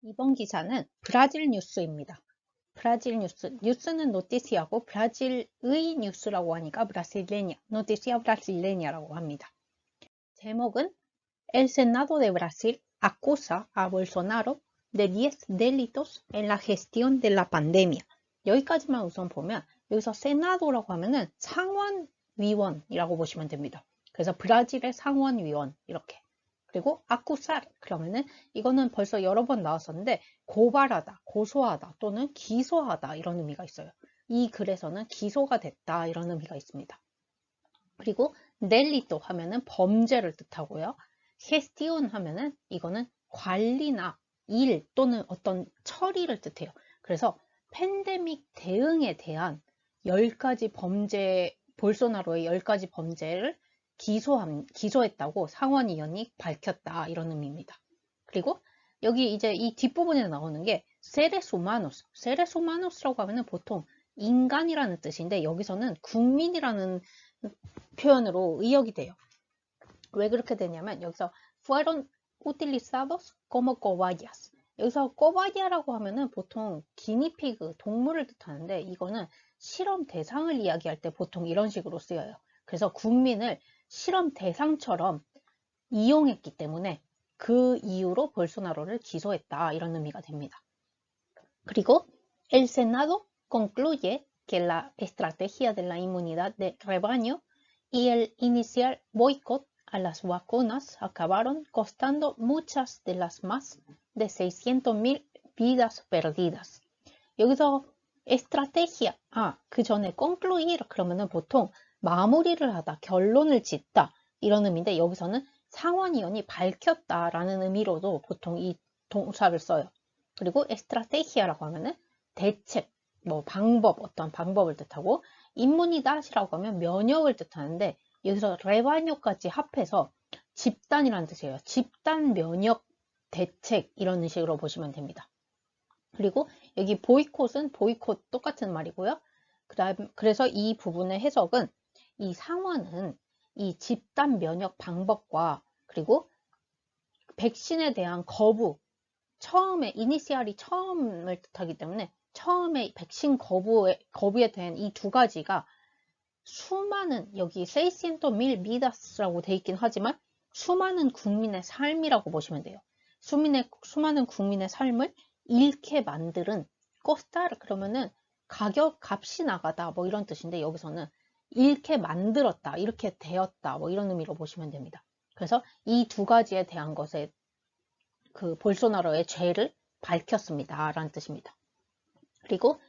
이번 기사는 브라질 뉴스입니다. 브라질 뉴스는 노티시아고 브라질의 뉴스라고 하니까 브라실레냐, 노티시아 브라실레냐라고 합니다. 제목은 El Senado de Brasil acusa a Bolsonaro de 10 delitos en la gestión de la pandemia. 여기까지만 우선 보면 여기서 세나도라고 하면은 상원위원이라고 보시면 됩니다. 그래서 브라질의 상원위원 이렇게. 그리고 아쿠사 그러면은 이거는 벌써 여러 번 나왔었는데 고발하다, 고소하다 또는 기소하다 이런 의미가 있어요. 이 글에서는 기소가 됐다 이런 의미가 있습니다. 그리고 넬리또 하면은 범죄를 뜻하고요. 게스티온 하면은 이거는 관리나 일 또는 어떤 처리를 뜻해요. 그래서 팬데믹 대응에 대한 10가지 범죄, 볼소나로의 10가지 범죄를 기소했다고 상원의원이 밝혔다 이런 의미입니다. 그리고 여기 이제 이 뒷부분에 나오는 게 seres humanos, seres humanos라고 하면은 보통 인간이라는 뜻인데 여기서는 국민이라는 표현으로 의역이 돼요. 왜 그렇게 되냐면 여기서 fueron utilizados como cobayas. 여기서 cobaya라고 하면은 보통 기니피그, 동물을 뜻하는데 이거는 실험 대상을 이야기할 때 보통 이런 식으로 쓰여요. 그래서 국민을 실험 대상처럼 이용했기 때문에 그 이유로 볼소나로를 기소했다 이런 의미가 됩니다. 그리고 el Senado concluye que la estrategia de la inmunidad de rebaño y el inicial boicot a las vacunas acabaron costando muchas de las más de 600,000 vidas perdidas. 여기서 estrategia, 그 전에 concluir 그러면은 보통 마무리를 하다, 결론을 짓다 이런 의미인데 여기서는 상원의원이 밝혔다라는 의미로도 보통 이 동사를 써요. 그리고 estrategia라고 하면은 대책, 방법, 어떤 방법을 뜻하고 인문이다시라고 하면 면역을 뜻하는데 여기서 레바뇨까지 합해서 집단이라는 뜻이에요. 집단 면역 대책 이런 식으로 보시면 됩니다. 그리고 여기 보이콧은 보이콧 똑같은 말이고요. 그래서 이 부분의 해석은 이 상원은 이 집단 면역 방법과 그리고 백신에 대한 거부, 처음에 이니시알이 처음을 뜻하기 때문에 처음에 백신 거부에 대한 이 두 가지가 수많은 여기 600,000 vidas,라고 돼 있긴 하지만 수많은 국민의 삶이라고 보시면 돼요. 수많은 국민의 삶을 잃게 만드는 costar 그러면은 값이 나가다 이런 뜻인데 여기서는 잃게 만들었다, 이렇게 되었다 이런 의미로 보시면 됩니다. 그래서 이 두 가지에 대한 것에 그 볼소나로의 죄를 밝혔습니다 라는 뜻입니다. 그리고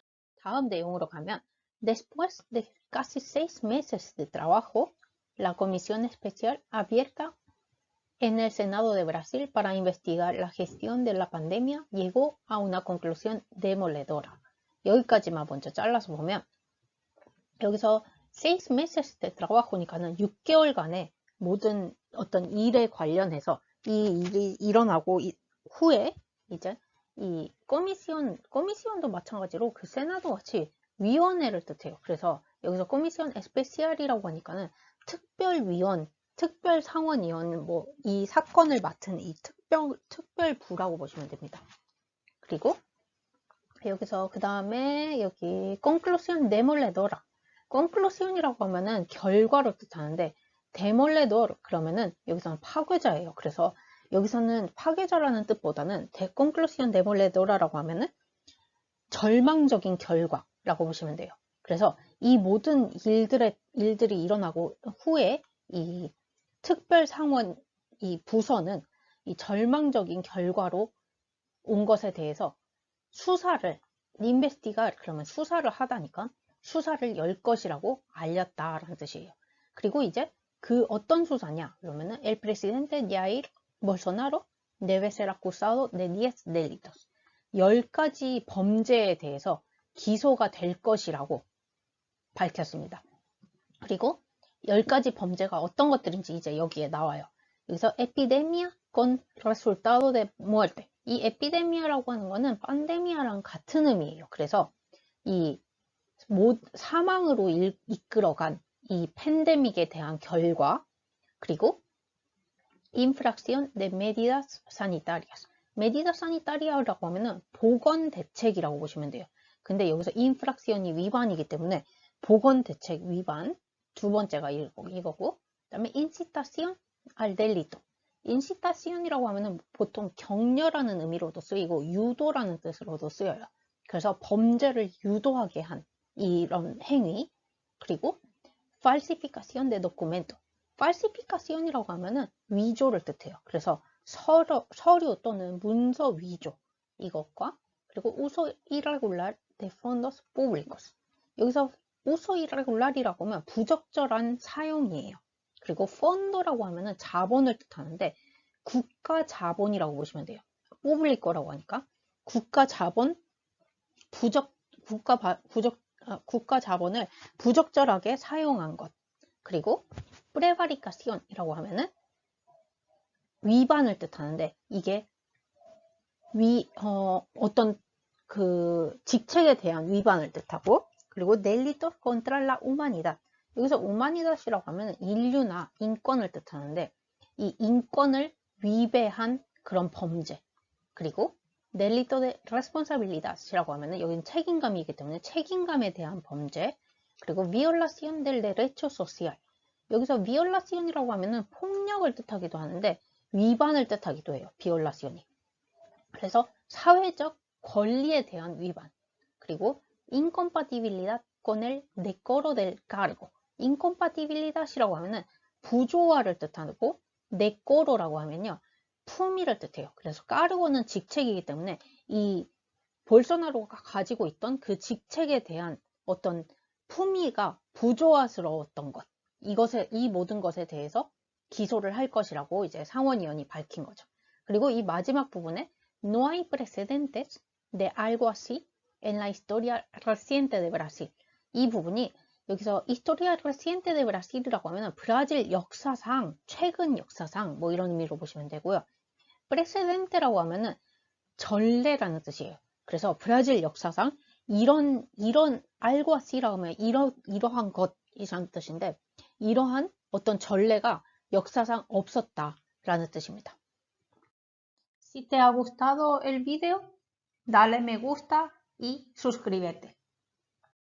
다음 내용으로 가면 Después de casi 6 meses de trabajo, la Comisión Especial abierta en el Senado de Brasil para investigar la gestión de la pandemia llegó a una conclusión demoledora. 여기까지만 먼저 잘라서 보면 여기서 6 meses de trabajo니까는 6개월간의 모든 어떤 일에 관련해서 이 일이 일어나고 후에 이제 이 코미시온도 마찬가지로 그 세나도 같이 위원회를 뜻해요. 그래서 여기서 코미시온 에스페시알이라고 하니까는 특별위원, 특별상원위원 이 사건을 맡은 이 특별부라고 보시면 됩니다. 그리고 여기서 그 다음에 여기 conclusión demoledora. conclusion이라고 하면은 결과로 뜻하는데 demoledor 그러면은 여기서는 파괴자예요. 그래서 여기서는 파괴자라는 뜻보다는 conclusión demoledora라고 하면은 절망적인 결과라고 보시면 돼요. 그래서 이 모든 일들이 일어나고 후에 이 특별상원 이 부서는 이 절망적인 결과로 온 것에 대해서 수사를 investigar 그러면 수사를 하다니까 수사를 열 것이라고 알렸다라는 뜻이에요. 그리고 이제 그 어떤 수사냐 그러면은 el presidente Jair Bolsonaro debe ser acusado de 10 delitos. 10가지 범죄에 대해서 기소가 될 것이라고 밝혔습니다. 그리고 10가지 범죄가 어떤 것들인지 이제 여기에 나와요. 여기서 epidemia con resultado de muerte. 이 에피데미아라고 하는 거는 판데미아랑 같은 의미예요. 그래서 이 사망으로 이끌어간 이 팬데믹에 대한 결과 그리고 infracción de medidas sanitarias. medida sanitaria라고 하면은 보건 대책이라고 보시면 돼요. 근데 여기서 infraccion이 위반이기 때문에 보건 대책 위반 두 번째가 이거고, 그다음에 incitación al delito. incitación이라고 하면은 보통 격려라는 의미로도 쓰이고 유도라는 뜻으로도 쓰여요. 그래서 범죄를 유도하게 한 이런 행위. 그리고 falsificación de documento. falsificación이라고 하면은 위조를 뜻해요. 그래서 서류 또는 문서 위조 이것과, 그리고 uso irregular de fondos públicos. 여기서 uso irregular이라고 하면 부적절한 사용이에요. 그리고 펀더라고 하면은 자본을 뜻하는데 국가 자본이라고 보시면 돼요. 뽑을 거라고 하니까 국가 자본 국가 자본을 부적절하게 사용한 것. 그리고 프레바리카시온이라고 하면은 위반을 뜻하는데 이게 어떤 그 직책에 대한 위반을 뜻하고, 그리고 넬리토 contra la humanidad. 여기서 우마니다시라고 하면 인류나 인권을 뜻하는데 이 인권을 위배한 그런 범죄. 그리고 넬리토 데 responsabilidad이라고 하면 여기는 책임감이기 때문에 책임감에 대한 범죄. 그리고 violación del derecho social. 여기서 violación이라고 하면은 폭력을 뜻하기도 하는데 위반을 뜻하기도 해요. violación이. 그래서 사회적 권리에 대한 위반. 그리고 incompatibilidad con el decoro del cargo. incompatibilidad이라고 하면은 부조화를 뜻하고, decoro라고 하면요 품위를 뜻해요. 그래서 까르고는 직책이기 때문에 이 볼소나로가 가지고 있던 그 직책에 대한 어떤 품위가 부조화스러웠던 것, 이 모든 것에 대해서 기소를 할 것이라고 이제 상원의원이 밝힌 거죠. 그리고 이 마지막 부분에 no hay precedentes de algo así en la historia reciente de Brasil. 이 부분이 여기서 historia reciente de Brasil이라고 하면 브라질 역사상, 최근 역사상 뭐 이런 의미로 보시면 되고요. precedente라고 하면은 전례라는 뜻이에요. 그래서 브라질 역사상 이런 algo así라고 하면 이러한 것이라는 뜻인데 이러한 어떤 전례가 역사상 없었다라는 뜻입니다. Si te ha gustado el video, dale me gusta y suscríbete.